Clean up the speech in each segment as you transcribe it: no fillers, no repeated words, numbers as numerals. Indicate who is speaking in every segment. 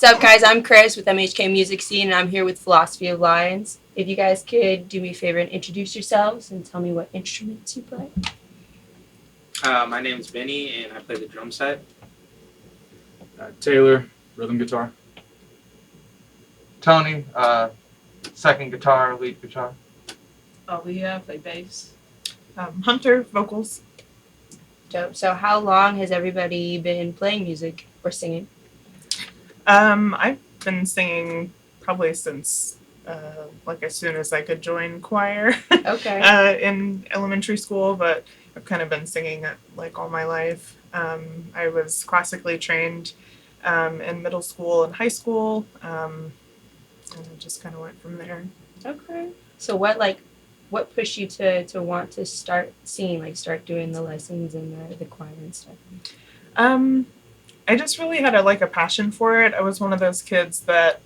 Speaker 1: What's up, guys? I'm Krys with MHK Music Scene, and I'm here with Philosophy of Lions. If you guys could do me a favor and introduce yourselves and tell me what instruments you play.
Speaker 2: My name's Benny, and I play the drum set.
Speaker 3: Taylor, rhythm guitar.
Speaker 4: Tony, second guitar, lead guitar.
Speaker 5: Leah, play bass.
Speaker 6: Hunter, vocals.
Speaker 1: Dope. So, how long has everybody been playing music or singing?
Speaker 6: I've been singing probably since as soon as I could join choir
Speaker 1: Okay.
Speaker 6: in elementary school, but I've kind of been singing it all my life. I was classically trained in middle school and high school, and it just kind of went from there.
Speaker 1: Okay. So, what pushed you to want to start singing, start doing the lessons and the choir and stuff?
Speaker 6: I just really had a passion for it. I was one of those kids that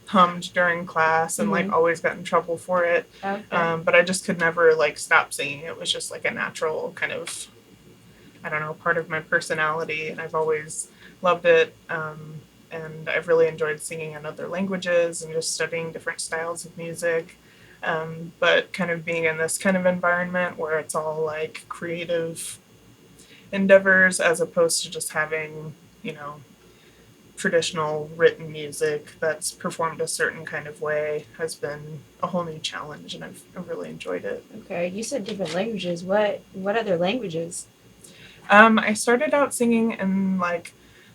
Speaker 6: hummed during class and always got in trouble for it.
Speaker 1: Okay.
Speaker 6: But I just could never stop singing. It was just a natural kind of, part of my personality, and I've always loved it. And I've really enjoyed singing in other languages and just studying different styles of music. But kind of being in this kind of environment where it's all creative endeavors as opposed to just having, traditional written music that's performed a certain kind of way has been a whole new challenge, and I've really enjoyed it.
Speaker 1: Okay. You said different languages. What other languages?
Speaker 6: I started out singing in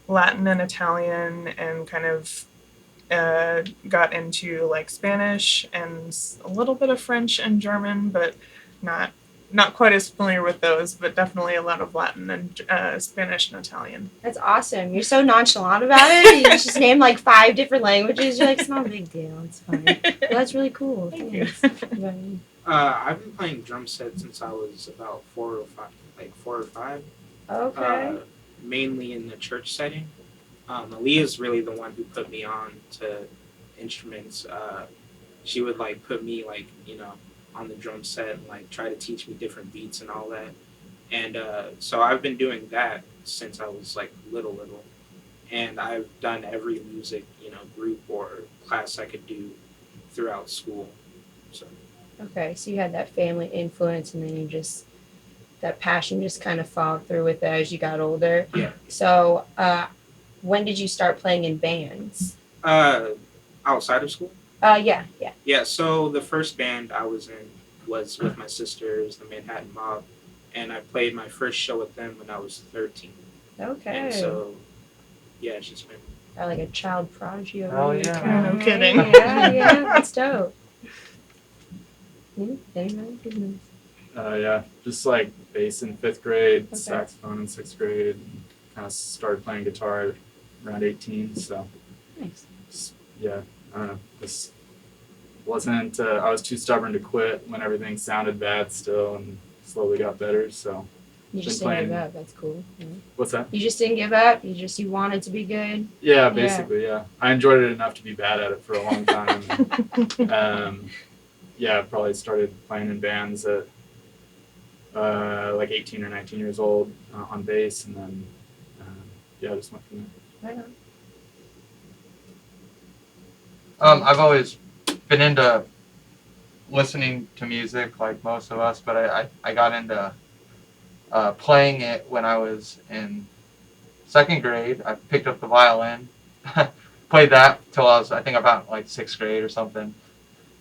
Speaker 6: Latin and Italian, and kind of got into Spanish and a little bit of French and German, but not quite as familiar with those, but definitely a lot of Latin and Spanish and Italian.
Speaker 1: That's awesome. You're so nonchalant about it. You just named 5 different languages. You're it's not a big deal. It's fine. Well, that's really cool.
Speaker 6: Thank you.
Speaker 2: I've been playing drum set since I was about 4 or 5.
Speaker 1: Okay.
Speaker 2: Mainly in the church setting. Aaliyah's really the one who put me on to instruments. She would put me on the drum set and try to teach me different beats and all that. And so I've been doing that since I was little. And I've done every music, group or class I could do throughout school. So.
Speaker 1: Okay, so you had that family influence, and then that passion just kind of followed through with it as you got older.
Speaker 2: Yeah.
Speaker 1: So, when did you start playing in bands?
Speaker 2: Outside of school?
Speaker 1: Yeah.
Speaker 2: Yeah, so the first band I was in was with my sisters, the Manhattan Mob, and I played my first show with them when I was 13.
Speaker 1: Okay.
Speaker 2: And so, yeah, it's just been...
Speaker 1: Got a child prodigy over
Speaker 4: Oh,
Speaker 1: here.
Speaker 4: yeah.
Speaker 6: No kidding.
Speaker 1: Yeah, that's dope. Anybody?
Speaker 3: Yeah, just bass in 5th grade,
Speaker 1: Okay.
Speaker 3: saxophone in 6th grade, and kind of started playing guitar around 18. So,
Speaker 1: Nice.
Speaker 3: yeah, I don't know. This wasn't. I was too stubborn to quit when everything sounded bad still, and slowly got better. So,
Speaker 1: You just
Speaker 3: Been
Speaker 1: didn't give
Speaker 3: playing-
Speaker 1: up. That's cool. Yeah.
Speaker 3: what's that?
Speaker 1: You just didn't give up. You wanted to be good.
Speaker 3: Yeah, basically, yeah. I enjoyed it enough to be bad at it for a long time. Yeah, I probably started playing in bands at 18 or 19 years old on bass, and then I just went from there.
Speaker 1: Right on.
Speaker 4: I've always been into listening to music like most of us, but I got into playing it when I was in 2nd grade. I picked up the violin, played that till I was, I think, about 6th grade or something.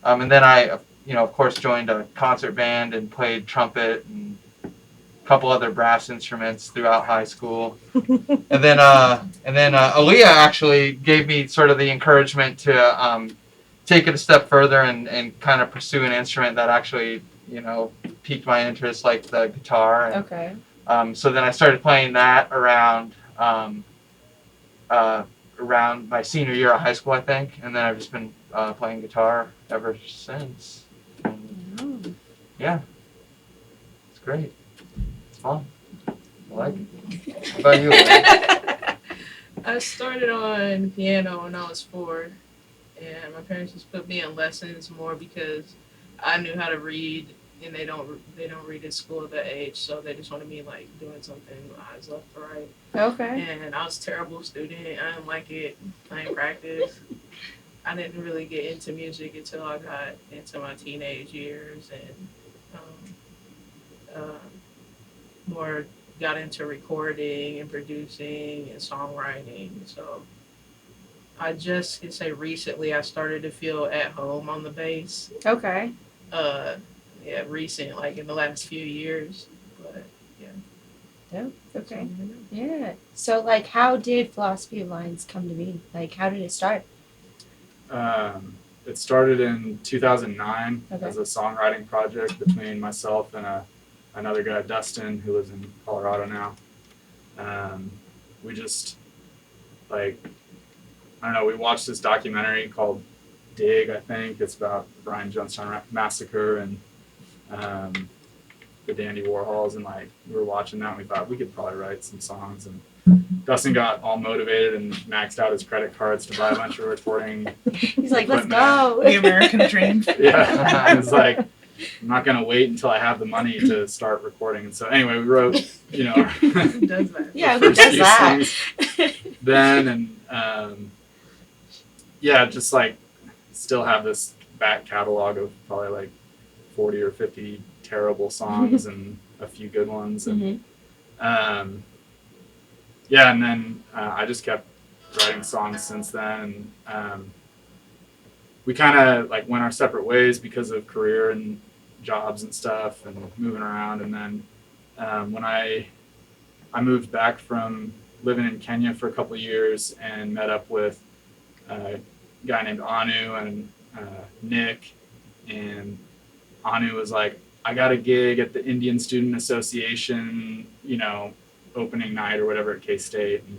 Speaker 4: And then I, of course, joined a concert band and played trumpet and a couple other brass instruments throughout high school. And then Aaliyah actually gave me sort of the encouragement to take it a step further and kind of pursue an instrument that actually, piqued my interest, like the guitar. And,
Speaker 1: Okay.
Speaker 4: so then I started playing that around my senior year of high school, I think, and then I've just been playing guitar ever since. And, yeah, it's great. It's fun. I like it. How about you?
Speaker 5: I started on piano when I was 4, and my parents just put me in lessons more because I knew how to read and they don't read at school at that age, so they just wanted me like doing something eyes left or right.
Speaker 1: Okay.
Speaker 5: And I was a terrible student. I didn't like it. I didn't practice. I didn't really get into music until I got into my teenage years and more got into recording and producing and songwriting. So I just can say recently I started to feel at home on the bass.
Speaker 1: Okay.
Speaker 5: Yeah, recent, like in the last few years. But
Speaker 1: Dope. Okay.
Speaker 5: so,
Speaker 1: Yeah. So, like, how did Philosophy of Lines come to be? Like, how did it start?
Speaker 3: It started in 2009
Speaker 1: Okay.
Speaker 3: as a songwriting project between myself and another guy, Dustin, who lives in Colorado now. We just, like, I don't know, we watched this documentary called Dig, I think. It's about the Brian Jonestown Massacre and the Dandy Warhols, and like we were watching that and we thought we could probably write some songs, and Dustin got all motivated and maxed out his credit cards to buy a bunch of recording.
Speaker 1: He's like, let's
Speaker 3: equipment.
Speaker 1: go.
Speaker 6: The American dream.
Speaker 3: Yeah, and it's like I'm not gonna wait until I have the money to start recording. And so anyway, we wrote, you know,
Speaker 5: who does that?
Speaker 1: Yeah,
Speaker 3: the
Speaker 1: who
Speaker 3: first
Speaker 1: does
Speaker 3: few
Speaker 1: that?
Speaker 3: songs then, and yeah, just like still have this back catalog of probably like 40 or 50 terrible songs and a few good ones, and yeah, and then I just kept writing songs since then, and we kind of like went our separate ways because of career and jobs and stuff and moving around, and then when I moved back from living in Kenya for a couple of years and met up with a guy named Anu and Nick, and Anu was like, I got a gig at the Indian Student Association, you know, opening night or whatever at K-State, and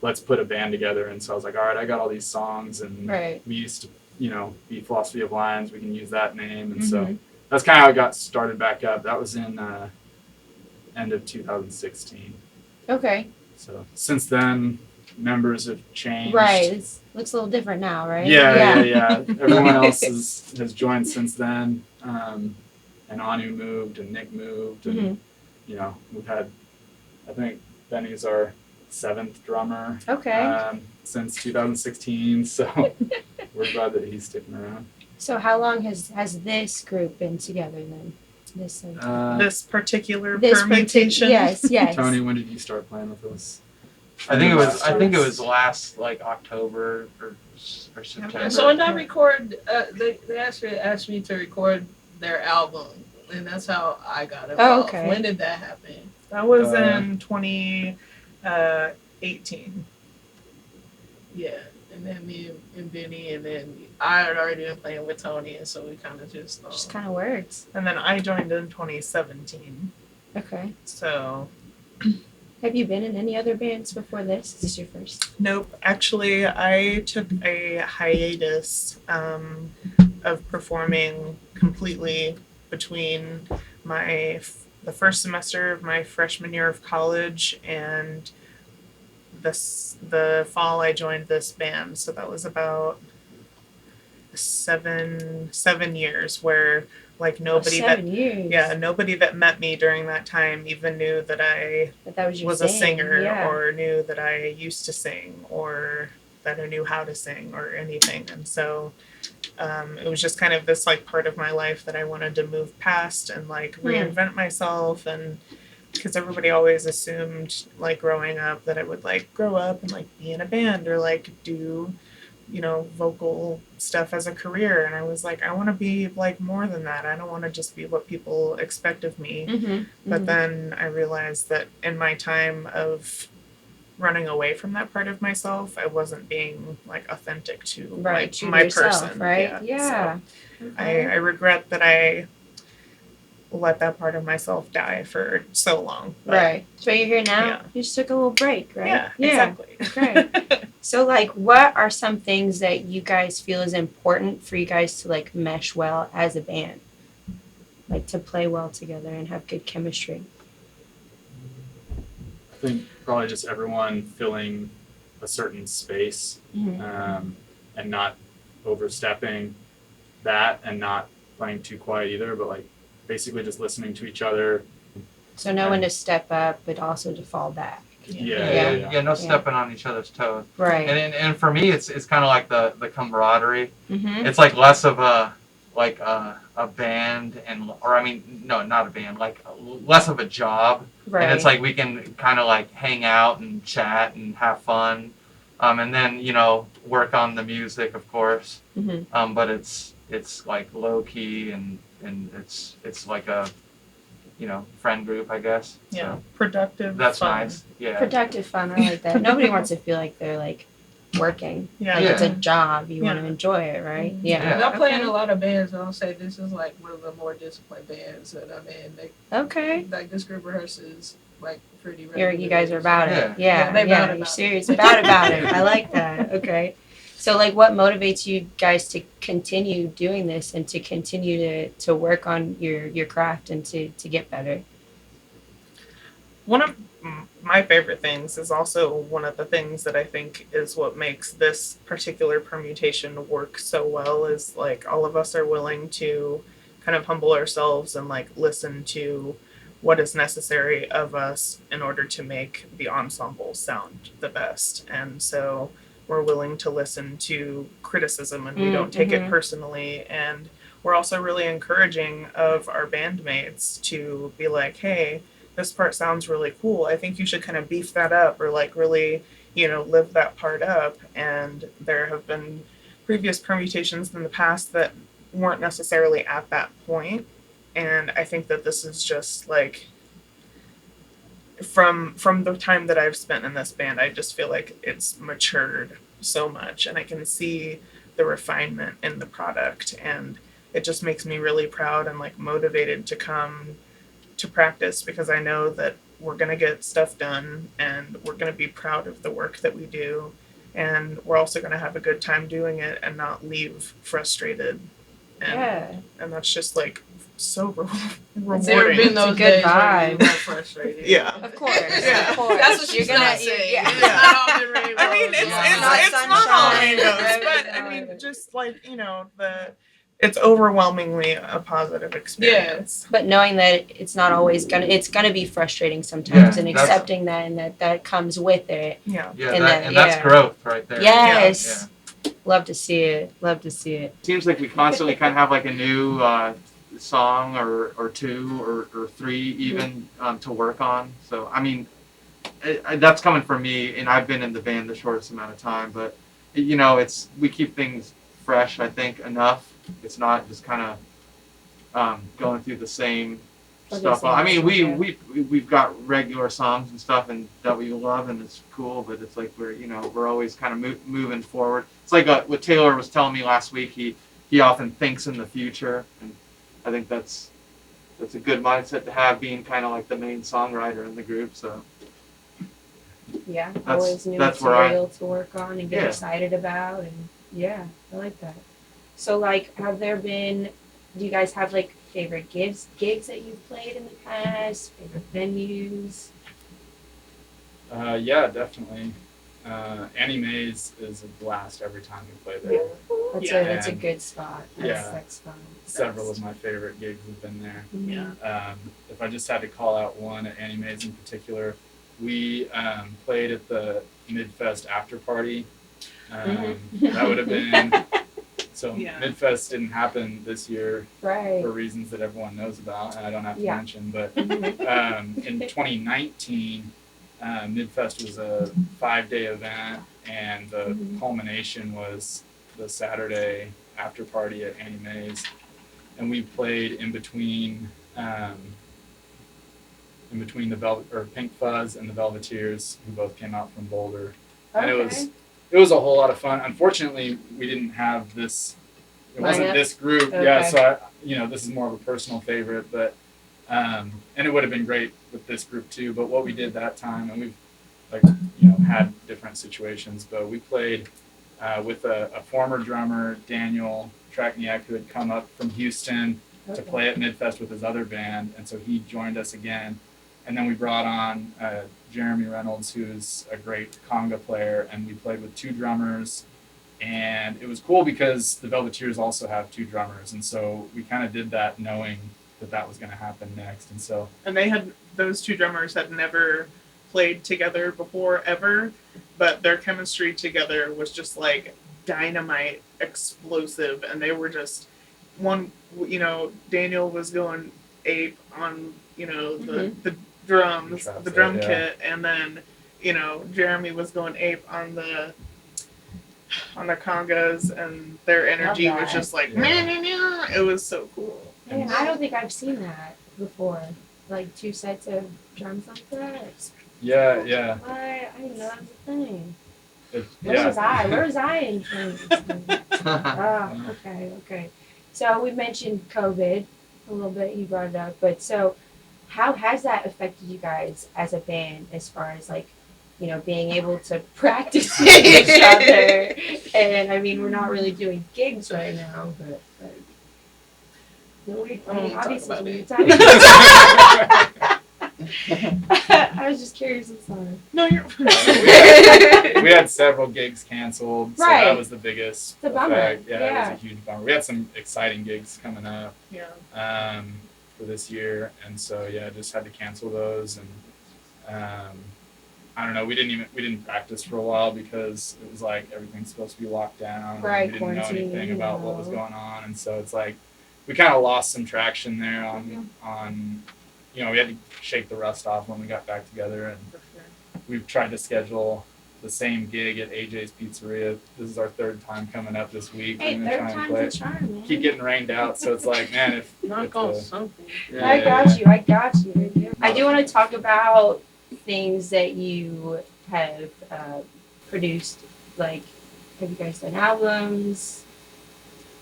Speaker 3: let's put a band together. And so I was like, all right, I got all these songs, and
Speaker 1: Right.
Speaker 3: we used to, you know, be Philosophy of Lines, we can use that name. And so that's kind of how it got started back up. That was in end of 2016.
Speaker 1: Okay.
Speaker 3: So since then, members have changed.
Speaker 1: Right. It looks a little different now, right?
Speaker 3: Yeah. Everyone else has joined since then. And Anu moved and Nick moved, and you know, we've had, I think Benny's our 7th drummer
Speaker 1: Okay.
Speaker 3: since 2016, so we're glad that he's sticking around.
Speaker 1: So how long has this group been together then? This
Speaker 6: This particular
Speaker 1: this
Speaker 6: permutation.
Speaker 1: Yes.
Speaker 3: Tony, when did you start playing with us?
Speaker 4: I think it was last like October or September.
Speaker 5: So when I record, they actually asked me to record their album, and that's how I got involved.
Speaker 1: Oh, okay.
Speaker 5: When did that happen?
Speaker 6: That was in 2018.
Speaker 5: Yeah, and then me and Benny, and then I had already been playing with Tony, and so we kind of just
Speaker 1: kind of works.
Speaker 6: And then I joined in 2017.
Speaker 1: Okay.
Speaker 6: So
Speaker 1: Have you been in any other bands before this? Is this your first?
Speaker 6: nope. Actually, I took a hiatus of performing completely between the first semester of my freshman year of college and the fall I joined this band. So that was about seven years where like nobody
Speaker 1: 7 years.
Speaker 6: nobody that met me during that time even knew that I
Speaker 1: But that was your
Speaker 6: was a
Speaker 1: thing.
Speaker 6: singer
Speaker 1: Yeah.
Speaker 6: or knew that I used to sing or that I knew how to sing or anything. And so it was just kind of this like part of my life that I wanted to move past and like reinvent myself, and because everybody always assumed like growing up that I would like grow up and like be in a band or like do, you know, vocal stuff as a career. And I was like, I want to be like more than that. I don't want to just be what people expect of me. But then I realized that in my time of running away from that part of myself, I wasn't being like authentic to
Speaker 1: Right,
Speaker 6: like
Speaker 1: true to
Speaker 6: my
Speaker 1: yourself,
Speaker 6: person.
Speaker 1: right?
Speaker 6: Yeah. So
Speaker 1: Okay.
Speaker 6: I regret that I let that part of myself die for so long. But
Speaker 1: Right. So you're here now.
Speaker 6: Yeah.
Speaker 1: You just took a little break, right?
Speaker 6: Yeah, exactly.
Speaker 1: Okay. So like, what are some things that you guys feel is important for you guys to like mesh well as a band, like to play well together and have good chemistry?
Speaker 3: I think probably just everyone filling a certain space, and not overstepping that and not playing too quiet either, but like basically just listening to each other.
Speaker 1: So no one to step up, but also to fall back.
Speaker 3: Yeah.
Speaker 4: No stepping on each other's toes.
Speaker 1: Right.
Speaker 4: And for me, it's kind of like the camaraderie.
Speaker 1: Mm-hmm.
Speaker 4: It's like less of a band or I mean no, not a band, like less of a job.
Speaker 1: Right.
Speaker 4: And it's like we can kind of like hang out and chat and have fun, and then work on the music, of course.
Speaker 1: Mm-hmm.
Speaker 4: But it's like low key and it's like a friend group, I guess.
Speaker 6: Yeah,
Speaker 4: So
Speaker 6: productive.
Speaker 4: that's
Speaker 6: fun.
Speaker 4: nice. Yeah.
Speaker 1: Productive fun. I like that. Nobody wants to feel like they're like working.
Speaker 6: Yeah.
Speaker 1: Like it's
Speaker 4: Yeah.
Speaker 1: a job. You want
Speaker 6: Yeah.
Speaker 1: to enjoy it, right?
Speaker 6: Mhm.
Speaker 1: Yeah.
Speaker 5: And I play in
Speaker 1: Okay.
Speaker 5: a lot of bands, and I'll say this is like one of the more disciplined bands that I'm in.
Speaker 1: Okay.
Speaker 5: Like this group rehearses like pretty
Speaker 1: You guys are about it.
Speaker 5: Yeah,
Speaker 1: Yeah.
Speaker 5: they
Speaker 1: Yeah.
Speaker 5: about
Speaker 1: You're
Speaker 5: it.
Speaker 1: serious about it. I like that. Okay. So like what motivates you guys to continue doing this and to continue to work on your craft and to get better?
Speaker 6: One of my favorite things is also one of the things that I think is what makes this particular permutation work so well is like all of us are willing to kind of humble ourselves and like listen to what is necessary of us in order to make the ensemble sound the best. And so we're willing to listen to criticism and we don't take it personally. And we're also really encouraging of our bandmates to be like, hey, this part sounds really cool. I think you should kind of beef that up or like really, live that part up. And there have been previous permutations in the past that weren't necessarily at that point. And I think that this is just like from the time that I've spent in this band, I just feel like it's matured so much and I can see the refinement in the product and it just makes me really proud and like motivated to come to practice because I know that we're going to get stuff done and we're going to be proud of the work that we do and we're also going to have a good time doing it and not leave frustrated and that's just like so rewarding.
Speaker 5: It's never been those
Speaker 1: It's a good
Speaker 5: days where
Speaker 1: vibe.
Speaker 5: you were frustrated.
Speaker 6: Yeah.
Speaker 1: Of course.
Speaker 6: Yeah.
Speaker 1: Of course.
Speaker 5: That's what
Speaker 1: You're
Speaker 5: she's
Speaker 1: gonna
Speaker 5: not saying.
Speaker 1: yeah.
Speaker 5: It's not all been rainbows.
Speaker 6: I mean, it's
Speaker 1: Not
Speaker 6: not all
Speaker 1: sunshine.
Speaker 6: rainbows, but I mean, just like it's overwhelmingly a positive experience.
Speaker 1: But knowing that it's not always it's gonna be frustrating sometimes,
Speaker 4: Yeah,
Speaker 1: and
Speaker 4: that's-
Speaker 1: accepting that and that comes with it.
Speaker 6: Yeah.
Speaker 4: Yeah,
Speaker 1: And
Speaker 4: that,
Speaker 1: then-
Speaker 4: and that's
Speaker 1: yeah.
Speaker 4: growth right there.
Speaker 1: Yes. Love to see it. Love to see it.
Speaker 4: Seems like we constantly kind of have like a new song or two or three even to work on. So I mean, that's coming from me, and I've been in the band the shortest amount of time. But we keep things fresh. I think enough. It's not just kind of going through the same stuff. I mean, we've got regular songs and stuff and that we love, and it's cool. But it's like we're always kind of moving forward. It's like what Taylor was telling me last week. He often thinks in the future, and I think that's a good mindset to have, being kind of like the main songwriter in the group. So
Speaker 1: Yeah.
Speaker 4: That's-
Speaker 1: Always new
Speaker 4: that's where I-
Speaker 1: material to work on and get
Speaker 4: Yeah.
Speaker 1: excited about, and I like that. So like, do you guys have like favorite gigs that you've played in the past? Favorite venues?
Speaker 3: Yeah, definitely. Annie Mae's is a blast every time we play there.
Speaker 1: That's a
Speaker 3: And-
Speaker 1: good spot. That's fun.
Speaker 3: Several of my favorite gigs have been there.
Speaker 1: Yeah.
Speaker 3: If I just had to call out one at Annie Mae's in particular, we played at the Midfest after party. That would have been so.
Speaker 6: Yeah.
Speaker 3: Midfest didn't happen this year
Speaker 1: Right.
Speaker 3: for reasons that everyone knows about, and I don't have to
Speaker 1: Yeah.
Speaker 3: mention. But
Speaker 1: Mhm.
Speaker 3: in 2019, Midfest was a 5-day event, and the
Speaker 1: Mhm.
Speaker 3: culmination was the Saturday after party at Annie Mae's, and we played in between the Pink Fuzz and the Velveteers, who both came out from Boulder, and it was a whole lot of fun. Unfortunately, we didn't have this. It wasn't
Speaker 1: Lineup?
Speaker 3: this group,
Speaker 1: Okay.
Speaker 3: yeah. So this is more of a personal favorite, but and it would have been great with this group too. But what we did that time, and we've had different situations, but we played with a former drummer, Daniel Trakniak, who had come up from Houston to play at Midfest with his other band, and so he joined us again. And then we brought on Jeremy Reynolds, who's a great conga player, and we played with 2 drummers. And it was cool because the Velveteers also have 2 drummers, and so we kind of did that knowing that was going to happen next. And so
Speaker 6: And those two drummers had never played together before ever, but their chemistry together was just like dynamite, explosive, and they were just one. Daniel was going ape on the drums, the drum kit, and then Jeremy was going ape on the congas, and their energy was just like it was so cool.
Speaker 1: Man, I don't think I've seen that before. Like 2 sets of drums like that.
Speaker 3: yeah.
Speaker 1: What? I didn't know that was a thing.
Speaker 3: Yeah.
Speaker 1: Where was I in things? Oh, okay. So we mentioned COVID a little bit. You brought it up, but so how has that affected you guys as a band, as far as like, being able to practice with each other? And I mean, we're not really doing gigs right now, but obviously it's weird time. I was just curious. I'm sorry.
Speaker 6: No, you're.
Speaker 3: We had several gigs canceled, so
Speaker 1: Right.
Speaker 3: that was the biggest
Speaker 1: It's a bummer.
Speaker 3: effect. Yeah,
Speaker 1: Yeah.
Speaker 3: it was a huge bummer. We had some exciting gigs coming up
Speaker 6: Yeah.
Speaker 3: for this year, and so just had to cancel those. And I don't know, we didn't practice for a while because it was like everything's supposed to be locked down.
Speaker 1: Right,
Speaker 3: And we didn't know
Speaker 1: quarantine,
Speaker 3: anything about what was going on, and so it's like we kind of lost some traction there on we had to shake the rust off when we got back together, and we've tried to schedule the same gig at AJ's Pizzeria. This is our 3rd time coming up this week.
Speaker 1: Hey,
Speaker 3: We're gonna
Speaker 1: 3rd
Speaker 3: try and
Speaker 1: time's
Speaker 3: play.
Speaker 1: a charm, man.
Speaker 3: Keep getting rained out, so it's like, man, if
Speaker 5: Knock on something.
Speaker 1: I got you. I do want to talk about things that you have produced. Like, have you guys done albums?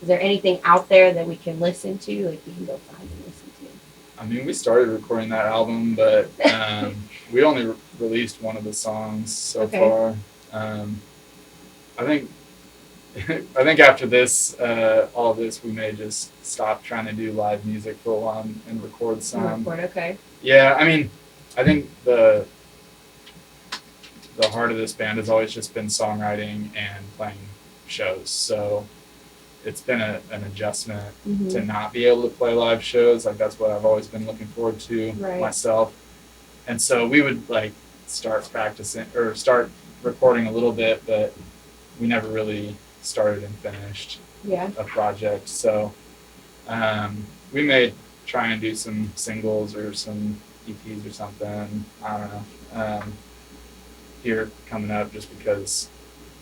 Speaker 1: Is there anything out there that we can listen to? Like, we can go find and listen to?
Speaker 3: I mean, we started recording that album, but we only released one of the songs so far. I think after this, all of this, we may just stop trying to do live music for a while and record some.
Speaker 1: Okay.
Speaker 3: Yeah, I mean, I think the heart of this band has always just been songwriting and playing shows. So it's been an adjustment to not be able to play live shows. Like, that's what I've always been looking forward to myself. And so we would like start practicing or start recording a little bit, but we never really started and finished a project. So we may try and do some singles or some EPs or something. I don't know. Here coming up, just because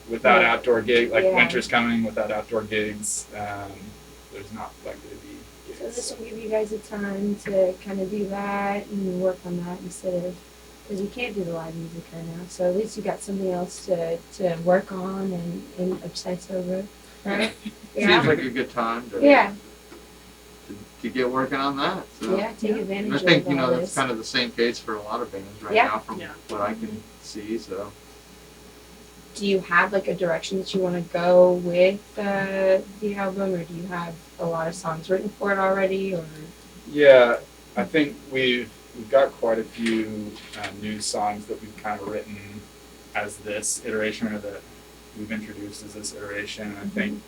Speaker 3: without outdoor gigs, like winter's coming, without outdoor gigs, there's not likely to be gigs.
Speaker 1: So this will give you guys a time to kind of do that and work on that instead of, because you can't do the live music right now. So at least you got something else to work on and obsess over, right?
Speaker 4: Seems like a good time to get working on that. So.
Speaker 1: Take advantage
Speaker 4: And I
Speaker 1: of
Speaker 4: think,
Speaker 1: all
Speaker 4: that's
Speaker 1: this.
Speaker 4: kind of the same case for a lot of bands right now from what I can see. So.
Speaker 1: Do you have like a direction that you want to go with the album, or do you have a lot of songs written for it already? Or
Speaker 3: Yeah, I think we've got quite a few new songs that we've kind of written as this iteration, or that we've introduced as this iteration. I think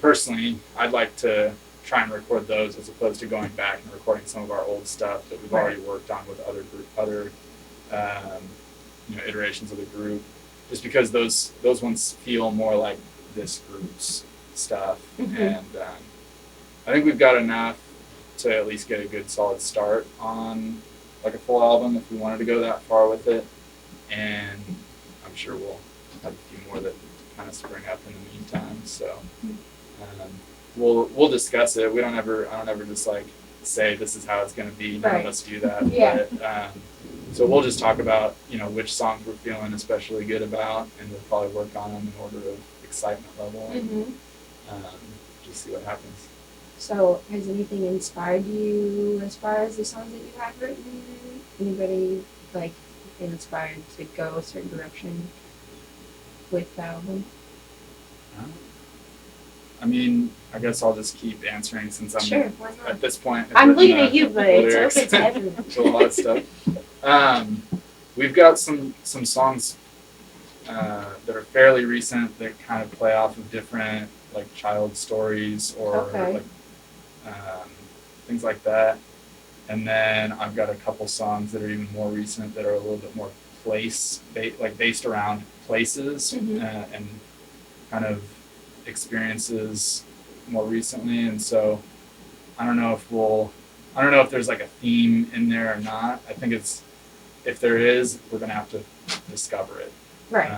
Speaker 3: personally, I'd like to try and record those as opposed to going back and recording some of our old stuff that we've already worked on with other iterations of the group. Just because those ones feel more like this group's stuff, and I think we've got enough to at least get a good solid start on like a full album if we wanted to go that far with it, and I'm sure we'll have a few more that kind of spring up in the meantime. So we'll discuss it. I don't ever just like say this is how it's going to be. None of us do that. But, so we'll just talk about, which songs we're feeling especially good about, and we'll probably work on them in order of excitement level, and just see what happens.
Speaker 1: so has anything inspired you as far as the songs that you have written? Anybody like been inspired to go a certain direction with the album?
Speaker 3: I mean, I guess I'll just keep answering since I'm
Speaker 1: Why not?
Speaker 3: at this point.
Speaker 1: I'm looking at you, but
Speaker 3: lyrics.
Speaker 1: it's open to everyone.
Speaker 3: To a lot of stuff. We've got some songs that are fairly recent that kind of play off of different like child stories or like things like that. And then I've got a couple songs that are even more recent that are a little bit more based around places and kind of experiences more recently. And so I don't know if there's like a theme in there or not. I think if there is, we're gonna have to discover it.
Speaker 1: Right.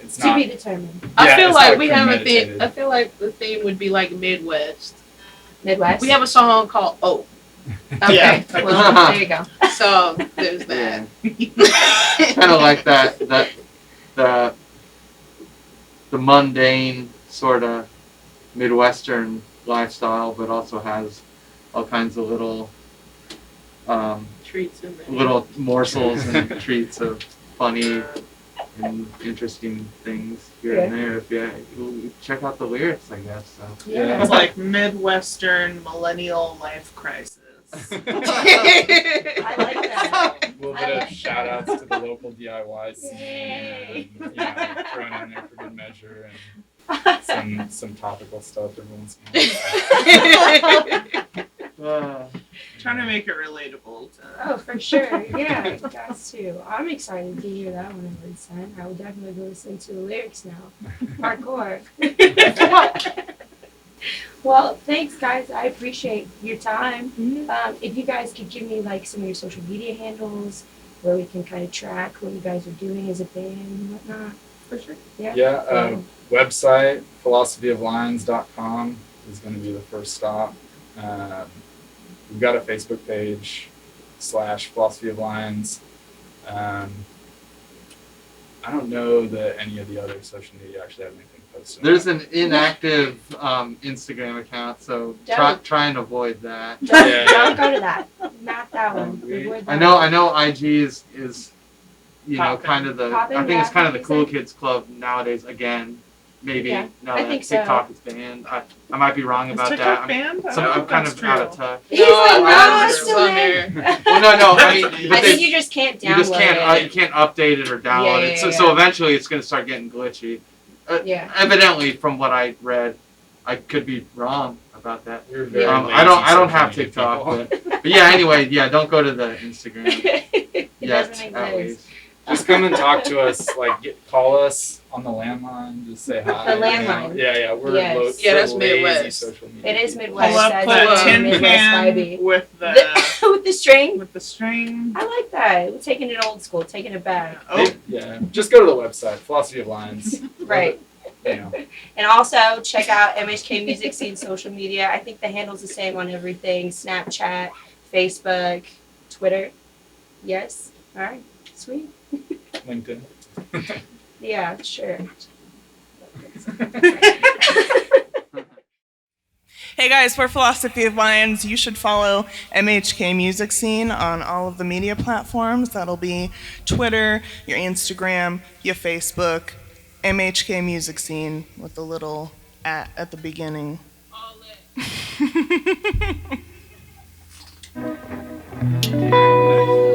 Speaker 3: It's
Speaker 1: To
Speaker 3: not
Speaker 1: be determined.
Speaker 5: I feel
Speaker 3: it's
Speaker 5: like
Speaker 3: not
Speaker 5: we have a
Speaker 3: premeditated.
Speaker 5: theme. I feel like the theme would be like Midwest.
Speaker 1: Midwest.
Speaker 5: We have a song called "Oh."
Speaker 1: Okay. Well, there you go.
Speaker 5: So there's that.
Speaker 4: Kind of like that the mundane sort of Midwestern lifestyle, but also has all kinds of little
Speaker 5: Treats in there.
Speaker 4: little morsels and treats of funny and interesting things here and there. If you check out the lyrics, I guess. So.
Speaker 1: Yeah.
Speaker 6: It's like Midwestern millennial life crisis.
Speaker 1: I like that.
Speaker 3: A little bit of shout outs to the local DIY scene
Speaker 1: Yay.
Speaker 3: and thrown in there for good measure and some topical stuff every once in a while.
Speaker 6: Trying to make it relatable to
Speaker 1: Oh, for sure. Yeah, it does too. I'm excited to hear that one every time. I will definitely go listen to the lyrics now. Hardcore. Well, thanks, guys. I appreciate your time. If you guys could give me like some of your social media handles where we can kind of track what you guys are doing as a band and whatnot.
Speaker 6: for sure.
Speaker 1: Yeah.
Speaker 3: Website philosophyoflines.com is going to be the first stop. We've got a Facebook page /philosophy of lines. I don't know that any of the other social media actually have anything posted.
Speaker 4: There's an inactive Instagram account, so try and avoid that.
Speaker 1: Don't go to that. Not that one. Avoid that.
Speaker 4: I know IG is
Speaker 6: Poppin'.
Speaker 4: kind of the
Speaker 1: Poppin',
Speaker 4: I think it's
Speaker 1: yeah,
Speaker 4: kind of the
Speaker 1: you
Speaker 4: cool
Speaker 1: said.
Speaker 4: kids club nowadays again. Maybe
Speaker 1: Yeah,
Speaker 4: now
Speaker 1: I
Speaker 4: that
Speaker 1: think so.
Speaker 4: TikTok is banned. I might be wrong
Speaker 6: Is
Speaker 4: about
Speaker 6: TikTok
Speaker 4: that.
Speaker 6: banned? I
Speaker 4: So
Speaker 6: don't
Speaker 4: I'm
Speaker 6: think
Speaker 4: kind
Speaker 6: that's
Speaker 4: of out of
Speaker 6: true.
Speaker 4: touch.
Speaker 1: He's like, no,
Speaker 5: I
Speaker 1: it's
Speaker 5: was
Speaker 1: still
Speaker 5: on
Speaker 1: there.
Speaker 5: there.
Speaker 4: Well, no, I mean, but
Speaker 1: I think you just can't download
Speaker 4: you just can't
Speaker 1: it.
Speaker 4: you can't update it or download
Speaker 1: Yeah,
Speaker 4: it.
Speaker 1: yeah,
Speaker 4: So
Speaker 1: yeah.
Speaker 4: eventually it's going to start getting glitchy.
Speaker 1: Yeah.
Speaker 4: Evidently, from what I read, I could be wrong about that.
Speaker 3: We're very
Speaker 4: I don't
Speaker 3: lazy
Speaker 4: have
Speaker 3: social media
Speaker 4: TikTok,
Speaker 3: people.
Speaker 4: but yeah. Anyway, yeah, don't go to the Instagram
Speaker 1: It
Speaker 4: yet.
Speaker 1: doesn't
Speaker 4: At
Speaker 1: exist.
Speaker 4: least.
Speaker 3: Just come and talk to us. Call us on the landline. Just say hi.
Speaker 1: The landline.
Speaker 3: Yeah. We're
Speaker 1: Yes.
Speaker 5: Yeah, that's
Speaker 3: we're lazy
Speaker 5: Midwest.
Speaker 3: social media.
Speaker 1: It is
Speaker 3: people.
Speaker 1: Midwest.
Speaker 6: Pull up
Speaker 1: That's
Speaker 6: the
Speaker 1: a
Speaker 6: tin
Speaker 1: Midwest
Speaker 6: can
Speaker 1: vibey.
Speaker 6: with the
Speaker 1: With the string.
Speaker 6: with the string.
Speaker 1: I like that. We're taking it old school, taking it back.
Speaker 6: Oh,
Speaker 3: Yeah. Just go to the website, Philosophy of Lines.
Speaker 1: Right.
Speaker 3: You know.
Speaker 1: And also check out MHK Music Scene social media. I think the handle's the same on everything. Snapchat, Facebook, Twitter. Yes. All right. Sweet.
Speaker 3: LinkedIn.
Speaker 1: Yeah, sure.
Speaker 6: Hey guys, for Philosophy of Lines, you should follow MHK Music Scene on all of the media platforms. That'll be Twitter, your Instagram, your Facebook, MHK Music Scene with the little at the beginning.
Speaker 5: All that.